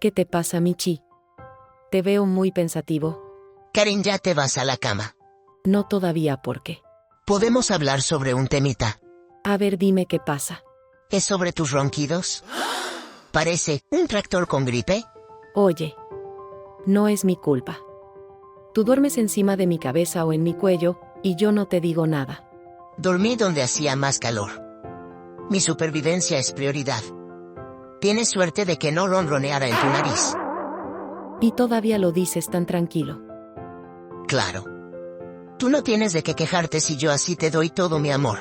¿Qué te pasa, Michi? Te veo muy pensativo. Karen, ya te vas a la cama. No todavía, ¿por qué? Podemos hablar sobre un temita. A ver, dime qué pasa. ¿Es sobre tus ronquidos? Parece un tractor con gripe. Oye, no es mi culpa. Tú duermes encima de mi cabeza o en mi cuello, y yo no te digo nada. Dormí donde hacía más calor. Mi supervivencia es prioridad. Tienes suerte de que no ronroneara en tu nariz. Y todavía lo dices tan tranquilo. Claro. Tú no tienes de qué quejarte si yo así te doy todo mi amor.